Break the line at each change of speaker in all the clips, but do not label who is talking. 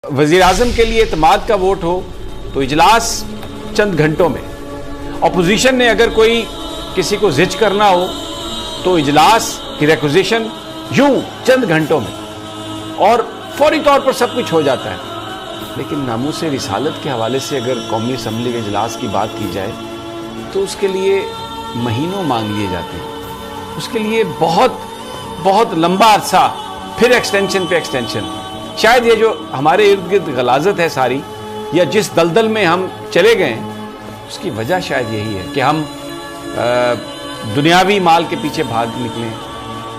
वज़ीर आज़म के लिए एतमाद का वोट हो तो इजलास चंद घंटों में, अपोजिशन ने अगर कोई किसी को जिज करना हो तो इजलास की रिक्विजिशन यूं चंद घंटों में और फौरी तौर पर सब कुछ हो जाता है। लेकिन नामूस रिसालत के हवाले से अगर कौमी असम्बली के इजलास की बात की जाए तो उसके लिए महीनों मांग लिए जाते हैं, उसके लिए बहुत बहुत लंबा अरसा, फिर एक्सटेंशन पे एक्सटेंशन। शायद ये जो हमारे इर्द गिर्द गलाजत है सारी, या जिस दलदल में हम चले गए उसकी वजह शायद यही है कि हम दुनियावी माल के पीछे भाग निकले,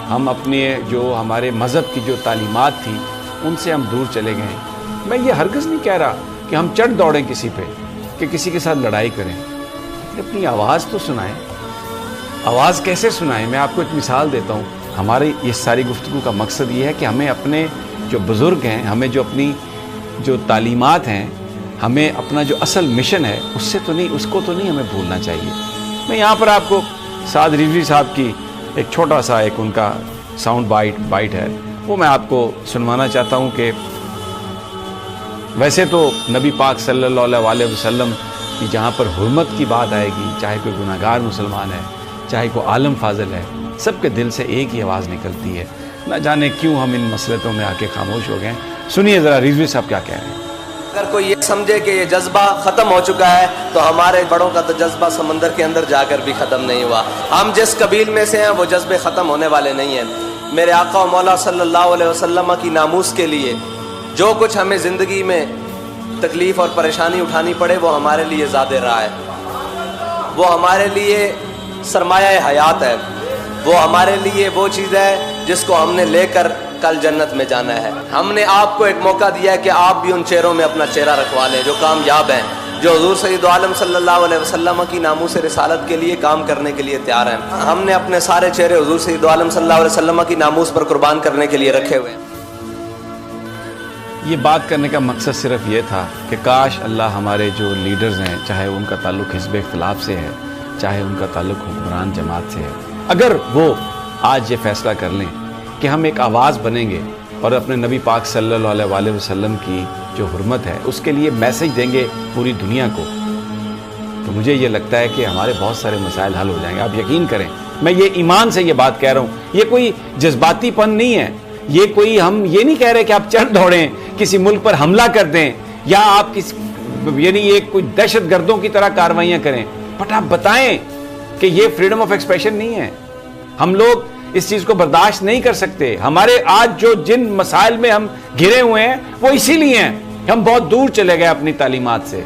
हम अपने जो हमारे मज़हब की जो तालीमात थी उनसे हम दूर चले गए। मैं ये हरगिज़ नहीं कह रहा कि हम चढ़ दौड़ें किसी पे, कि किसी के साथ लड़ाई करें, अपनी आवाज़ तो सुनाएं। आवाज़ कैसे सुनाएं? मैं आपको एक मिसाल देता हूँ। हमारी ये सारी गुफ्तगू का मकसद ये है कि हमें अपने जो बुज़ुर्ग हैं, हमें जो अपनी जो तालीमात हैं, हमें अपना जो असल मिशन है उसको तो नहीं हमें भूलना चाहिए। मैं यहाँ पर आपको साद रिजवी साहब की एक छोटा सा एक उनका साउंड बाइट है, वो मैं आपको सुनवाना चाहता हूँ कि वैसे तो नबी पाक सल्लल्लाहु अलैहि वसल्लम की जहाँ पर हुर्मत की बात आएगी, चाहे कोई गुनाहगार मुसलमान है, चाहे कोई आलम फाजिल है, सबके दिल से एक ही आवाज़ निकलती है। ना जाने क्यों हम इन मसलतों में आके खामोश हो गए। सुनिए ज़रा रिजवी साहब क्या कह रहे हैं।
अगर कोई ये समझे कि ये जज्बा ख़त्म हो चुका है तो हमारे बड़ों का तो जज्बा समंदर के अंदर जाकर भी ख़त्म नहीं हुआ। हम जिस कबील में से हैं वो जज्बे ख़त्म होने वाले नहीं हैं। मेरे आका और मौला सल्लल्लाहु अलैहि वसल्लम की नामूस के लिए जो कुछ हमें ज़िंदगी में तकलीफ़ और परेशानी उठानी पड़े वो हमारे लिए ज़्यादा रहा है, वो हमारे लिए सरमाया हयात है, वो हमारे लिए वो चीज़ है जिसको हमने लेकर कल जन्नत में जाना है। हमने आपको एक मौका दिया है कि आप भी उन चेहरों में अपना चेहरा रखवा लें जो कामयाब हैं, जो हुजूर सय्यद आलम सल्लल्लाहु अलैहि वसल्लम की नामूस रिसालत के लिए काम करने के लिए तैयार हैं। हमने अपने सारे चेहरे हुजूर सय्यद आलम सल्लल्लाहु अलैहि वसल्लम की नामूस पर कुर्बान करने के लिए रखे हुए हैं।
ये बात करने का मकसद सिर्फ ये था कि काश अल्लाह हमारे जो लीडर्स हैं, चाहे उनका ताल्लुक़ हिज़्ब इख्तिलाफ से है, चाहे उनका ताल्लुक़ हुक्मरान जमात से है, अगर वो आज ये फ़ैसला कर लें कि हम एक आवाज़ बनेंगे और अपने नबी पाक सल्लल्लाहु अलैहि वसल्लम की जो हुर्मत है उसके लिए मैसेज देंगे पूरी दुनिया को, तो मुझे ये लगता है कि हमारे बहुत सारे मसाइल हल हो जाएंगे। आप यकीन करें, मैं ये ईमान से ये बात कह रहा हूँ, ये कोई जज्बातीपन नहीं है, ये कोई हम ये नहीं कह रहे कि आप चढ़ दौड़ें किसी मुल्क पर हमला कर दें या आप यानी ये कोई दहशत गर्दों की तरह कार्रवाइयाँ करें, बट आप बताएं कि ये फ्रीडम ऑफ एक्सप्रेशन नहीं है। हम लोग इस चीज़ को बर्दाश्त नहीं कर सकते। हमारे आज जो जिन मसाइल में हम घिरे हुए हैं वो इसीलिए हैं, हम बहुत दूर चले गए अपनी तालीमात से।